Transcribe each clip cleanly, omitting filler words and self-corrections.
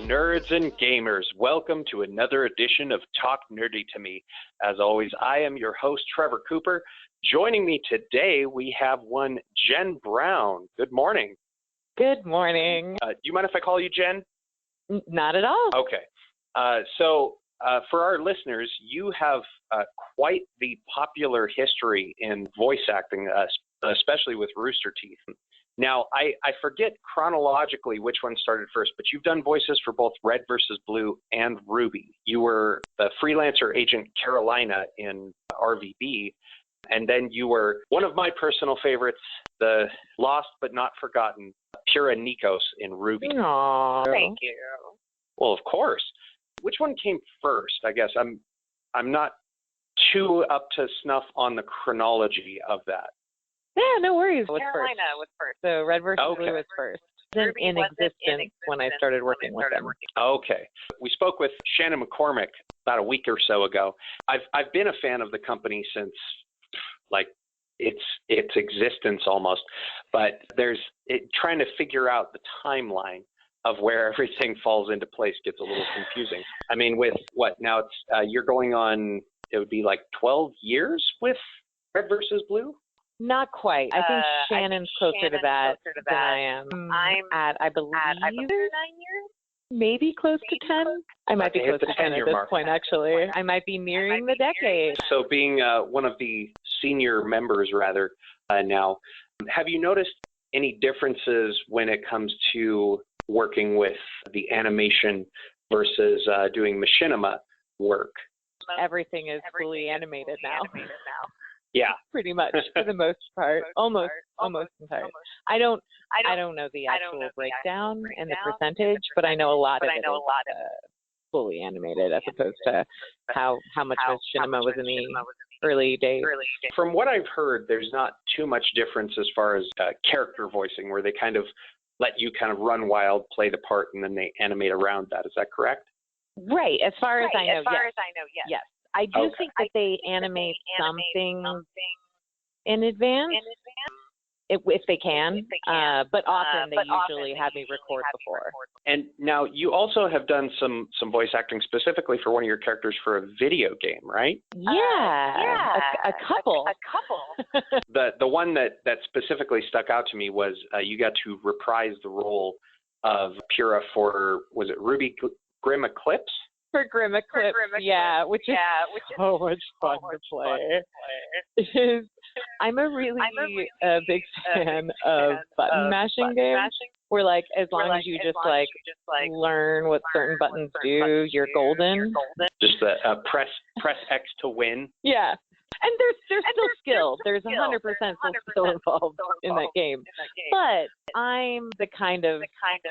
nerds and gamers, welcome to another edition of Talk Nerdy to Me. As always, I am your host, Trevor Cooper. Joining me today, we have one Jen Brown. Good morning. Good morning. Do you mind if I call you Jen? Not at all. Okay. So for our listeners, you have quite the popular history in voice acting, especially with Rooster Teeth. Now, I forget chronologically which one started first, but you've done voices for both Red vs. Blue and RWBY. You were the freelancer agent Carolina in RWBY, and then you were one of my personal favorites, the lost but not forgotten Pyrrha Nikos in RWBY. Aww. Thank you. Well, of course. Which one came first? I guess I'm not too up to snuff on the chronology of that. Yeah, no worries. Carolina was first. So Red vs. Blue was first. In existence when I started working with them. Okay. We spoke with Shannon McCormick about a week or so ago. I've been a fan of the company since like its existence almost, but trying to figure out the timeline of where everything falls into place gets a little confusing. I mean, with what now it's you're going on, it would be like 12 years with Red vs. Blue? Not quite. I think Shannon's closer to that than I am. I'm at, I believe, 9 years. Maybe close to 10. I might be close to 10 at this point, actually. I might be nearing the decade. So being one of the senior members, rather, now, have you noticed any differences when it comes to working with the animation versus doing machinima work? Everything is fully animated now. Yeah, pretty much for the most part, almost entirely. I don't know the actual breakdown and the percentage, but I know a lot of it is fully animated as opposed to how much machinima was in the early days. From what I've heard, there's not too much difference as far as character voicing, where they kind of let you kind of run wild, play the part, and then they animate around that. Is that correct? Right. As far as I know, yes. Yes. I do think that they animate something in advance, if they can, but often they usually have me record before. And now you also have done some voice acting specifically for one of your characters for a video game, right? Yeah. A couple. The one that specifically stuck out to me was you got to reprise the role of Pyrrha for, was it RWBY Grim Eclipse? For Grim Eclipse, which is so much fun to play. I'm a really big fan of button mashing games, where like as long as you just like learn what certain buttons do, you're golden. Just press X to win. Yeah. And there's still skill. There's 100% skill involved in that game. But I'm the kind of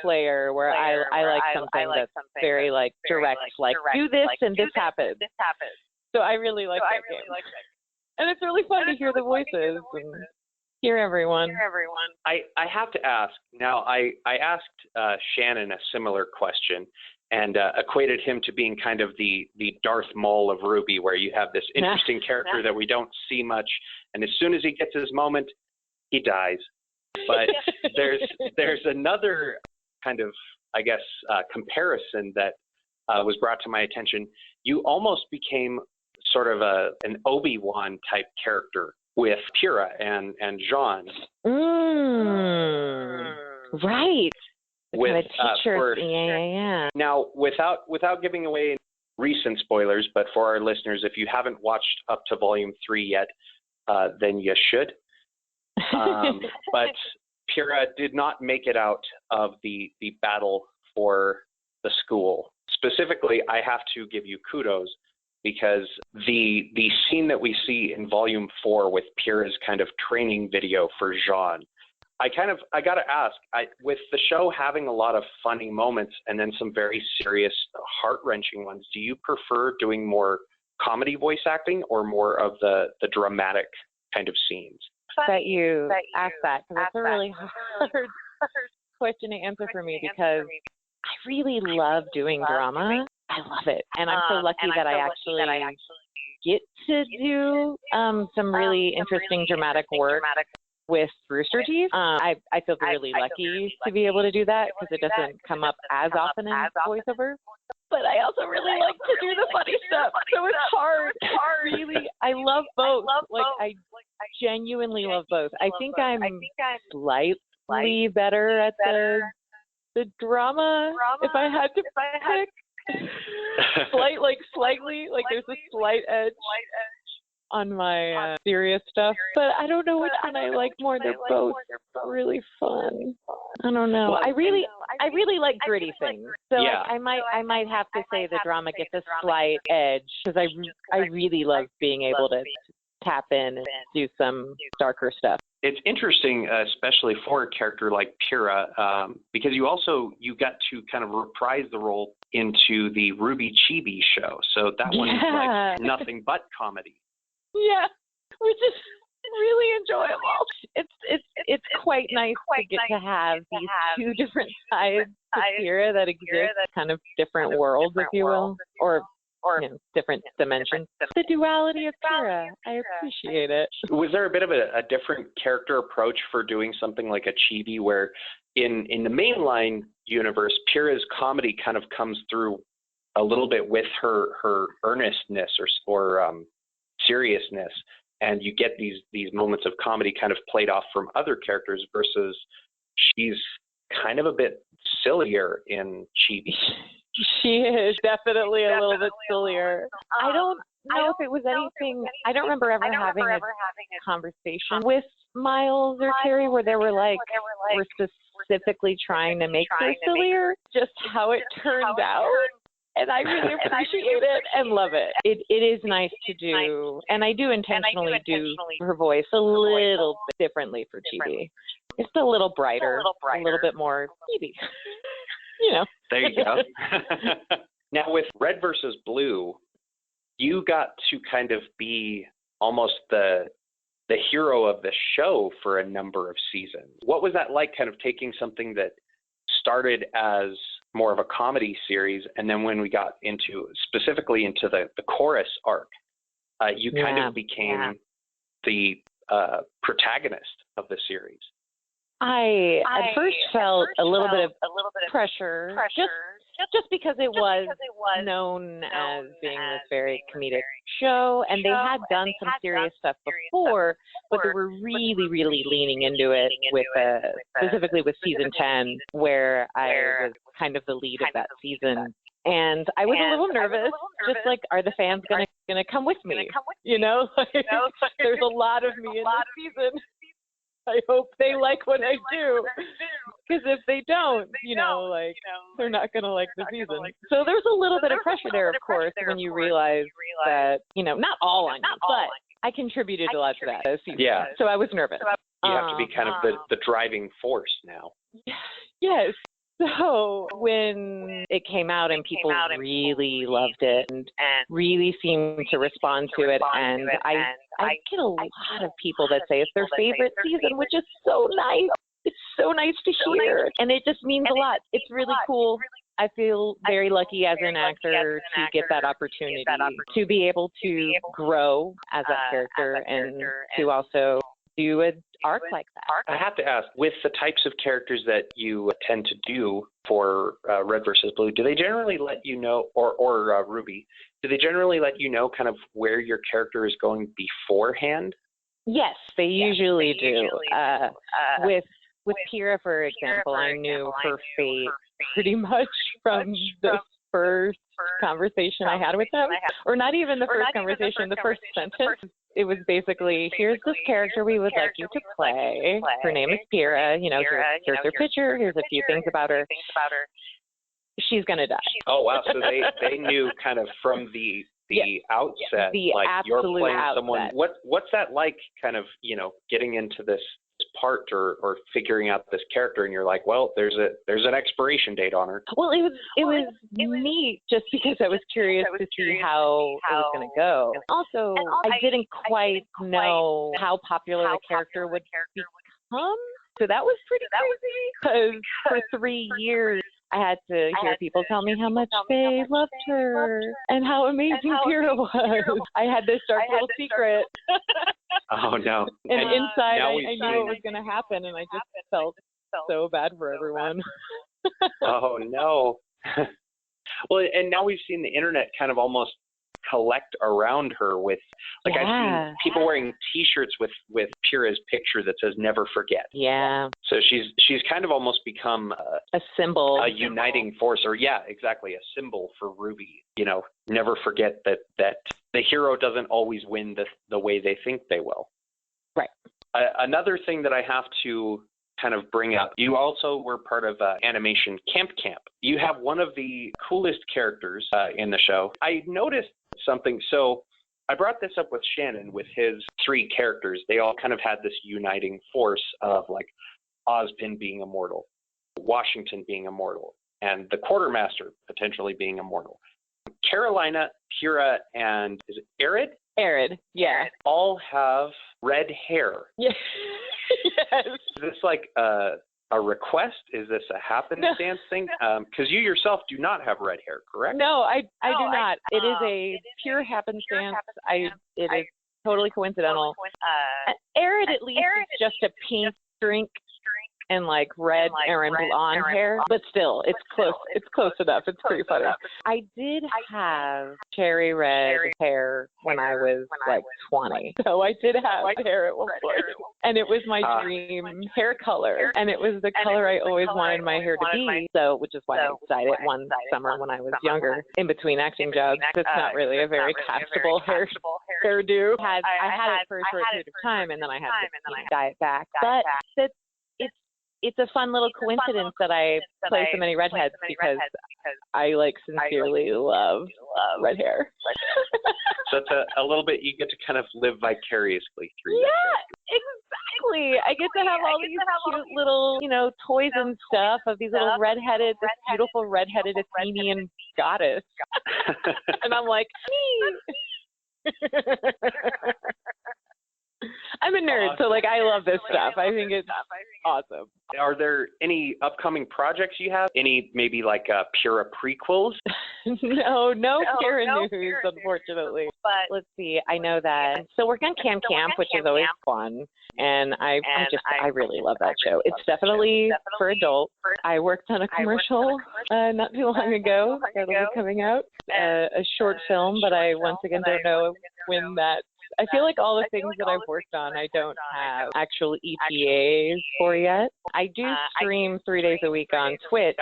player where I like something that's very like direct, like do this and this happens. So I really like that game. And it's really fun to hear the voices and hear everyone. I have to ask, now I asked Shannon a similar question, and equated him to being kind of the Darth Maul of RWBY, where you have this interesting character that we don't see much, and as soon as he gets his moment, he dies. But there's another kind of, I guess, comparison that was brought to my attention. You almost became sort of an Obi-Wan type character with Pyrrha and Jean. Right. With teachers, yeah. Now, without giving away recent spoilers, but for our listeners, if you haven't watched up to Volume 3 yet, then you should. But Pyrrha did not make it out of the battle for the school. Specifically, I have to give you kudos, because the scene that we see in Volume 4 with Pyrrha's kind of training video for Jean, I got to ask, with the show having a lot of funny moments and then some very serious, heart-wrenching ones, do you prefer doing more comedy voice acting or more of the dramatic kind of scenes? That you asked that, because it's a really hard question to answer for me, because I really love doing drama. I love it. And I'm so lucky that I actually get to do some really interesting dramatic work with Rooster Teeth. I feel really lucky to be able to do that because it doesn't come up as often in voiceover. But I also really like to do the funny stuff, so it's hard. Really, I love both. Like I genuinely love both. I think I'm slightly better at the drama if I had to pick. Slightly, like there's a slight edge on my serious stuff, but I don't know which one I like more. They're both really fun. I don't know. I really like gritty things. So Yeah. I might have to say the drama gets a slight edge because I really love being able to tap in and do some darker stuff. It's interesting, especially for a character like Pyrrha, because you got to kind of reprise the role into the RWBY Chibi show. So that one is like nothing but comedy. Yeah, which is really enjoyable. It's quite nice to get to have these two different sides to Pyrrha that exist, kind of different worlds, if you will, or different dimensions. The duality of Pyrrha, I appreciate it. Was there a bit of a different character approach for doing something like a chibi where in the mainline universe, Pyrrha's comedy kind of comes through a little bit with her earnestness or seriousness, and you get these moments of comedy kind of played off from other characters versus she's kind of a bit sillier in chibi. She is definitely a little bit sillier. I don't know if it was anything. I don't remember ever having a conversation with Miles or Terry where they were like, we're specifically trying to make her sillier. Just how it turned out. And I really appreciate it and love it. It is nice to do, and I do intentionally do her voice a little bit differently for Chibi. It's a little brighter, a little bit more Chibi. There you go. Now with Red versus Blue, you got to kind of be almost the hero of the show for a number of seasons. What was that like, kind of taking something that started as more of a comedy series, and then when we got specifically into the chorus arc, you kind of became the protagonist of the series? I at first felt a little bit of pressure, just because it was known as being this very comedic show, and they had done some serious stuff before, but they were really, really leaning into it with specifically with season 10, where I was kind of the lead of that season. And I was a little nervous, just like, are the fans gonna come with me? There's a lot of me in this season. I hope they like what I do, because if they don't, they're not going to like the season. So there's a little bit of pressure there, of course, when you realize that, not all on you, but I contributed a lot to that season. Yeah. So I was nervous. You have to be kind of the driving force now. Yes. So when it came out and people really loved it and really seemed to respond to it, and I get a lot of people that say it's their favorite season, which is so nice. It's so nice to hear, and it just means a lot. It's really cool. I feel very lucky as an actor to get that opportunity to be able to grow as a character and to also do an arc like that. I have to ask, with the types of characters that you tend to do for Red versus Blue, do they generally let you know, or RWBY, do they generally let you know kind of where your character is going beforehand? Yes, they usually do. With Pyrrha, for example, I knew her fate pretty much from the first conversation I had with them, or not even the first conversation, the first sentence. It was basically, here's this character we would like you to play. Her name is Pyrrha. Here's her picture. Here's a few things about her. She's going to die. Oh, wow. So they knew kind of from the outset, like you're playing someone. What's that like, kind of, getting into this part or figuring out this character, and you're like, well, there's an expiration date on her? Well, it was neat just because I was curious to see how it was going to go. Also, I didn't quite know how popular the character would become, so that was pretty crazy, because for 3 years I had to hear people tell me how much they loved her and how amazing Pyrrha was. I had this dark little secret. Oh no. And inside, now I we've knew it was going to happen, and I just felt so bad for everyone. Oh no. Well, and now we've seen the internet kind of almost collect around her with, like, I've seen people wearing T-shirts with Pyrrha's picture that says "Never Forget." Yeah. So she's kind of almost become a symbol, a uniting force, or exactly, a symbol for RWBY. You know, never forget that the hero doesn't always win the way they think they will. Right. Another thing that I have to kind of bring up, you also were part of Animation Camp. You have one of the coolest characters in the show. I noticed something. So I brought this up with Shannon with his 3 characters. They all kind of had this uniting force of, like, Ozpin being immortal, Washington being immortal, and the Quartermaster potentially being immortal. Carolina, Pyrrha, and is it Ered? Ered, yeah. All have red hair. Yeah. Yes. Is this like a request? Is this a happenstance thing? Because you yourself do not have red hair, correct? No, I do not. It is a pure happenstance. It is totally coincidental. Ered, at least, is just a pink drink and like red and blonde hair, but still, it's close. It's close enough. It's pretty funny. I did have cherry red hair when I was like 20, so I did have hair at one point, and it was my dream hair color, and it was the color I always wanted my hair to be. So, which is why I dyed it one summer when I was younger, in between acting jobs. It's not really a very castable hairdo. I had it for a short period of time, and then I had to dye it back. But it's a fun little coincidence that I play so many redheads because I sincerely love red hair. So it's a little bit, you get to kind of live vicariously through that. Yeah, exactly. I get to have all these cute little, toys and stuff of these little redheaded, this beautiful redheaded Athenian goddess. And I'm like, me. I'm a nerd, so I love this stuff. I think it's awesome. Are there any upcoming projects you have? Any maybe Pyrrha prequels? No Pyrrha news, unfortunately. But let's see. I know that I'm still working on Camp, which is always fun, and I really love that show. It's definitely for adults. I worked on a commercial not too long ago that'll be coming out, a short film, but I once again don't know when that. I feel like all the things that I've worked on, I don't have actual ETAs for yet. I do stream 3 days a week on Twitch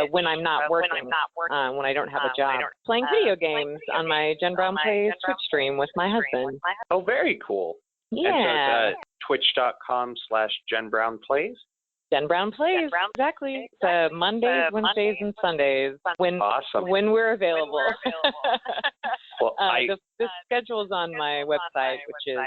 when I'm not working, when I don't have a job, playing video games on my Jen Brown Plays Twitch stream with my husband. Oh, very cool. Yeah. And so it's twitch.com/Jen Brown Plays. Jen Brown Plays, exactly. It's Mondays, Wednesdays, and Sundays when we're available. Well, the schedule is on my website, which is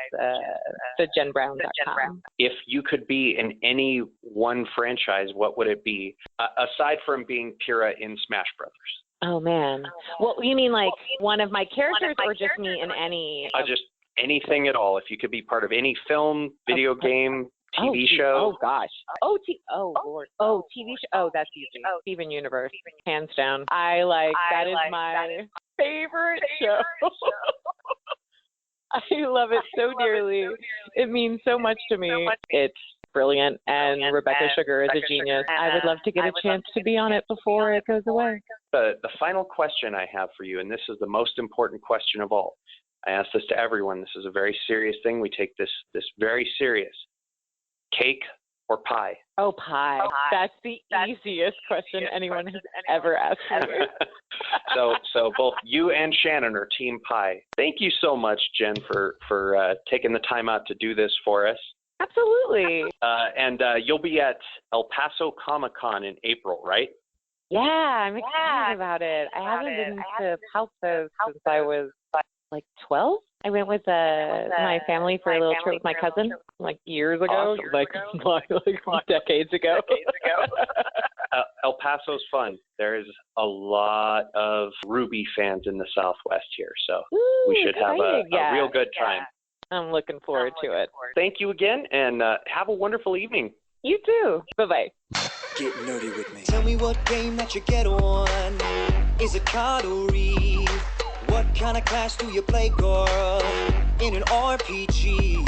thejenbrown.com. If you could be in any one franchise, what would it be, aside from being Pyrrha in Smash Brothers? Oh, man. Well, you mean one of my characters or just me in any? Just anything at all. If you could be part of any film, video game, TV show. Oh gosh. Lord. Oh, TV show. Oh, that's easy. Steven Universe, hands down. That is my favorite show. I love it so dearly. It means so much to me. It's brilliant, and Rebecca Sugar is a genius. I would love to get a chance to be on it before it goes away. The final question I have for you, and this is the most important question of all. I ask this to everyone. This is a very serious thing. We take this very serious. Cake or pie? Oh, pie. That's the easiest question anyone has ever asked me. So both you and Shannon are team pie. Thank you so much, Jen, for taking the time out to do this for us. Absolutely. And you'll be at El Paso Comic-Con in April, right? Yeah, I'm excited about it. I haven't been to Paso since I was 12. I went with my family for a little trip with my cousin years ago, awesome. decades ago. El Paso's fun. There's a lot of RWBY fans in the Southwest here, so we should have a real good time. I'm looking forward to it. Thank you again, and have a wonderful evening. You too. Bye-bye. Get nerdy with me. Tell me what game that you get on. Is it card or read? What kind of class do you play, girl? In an RPG.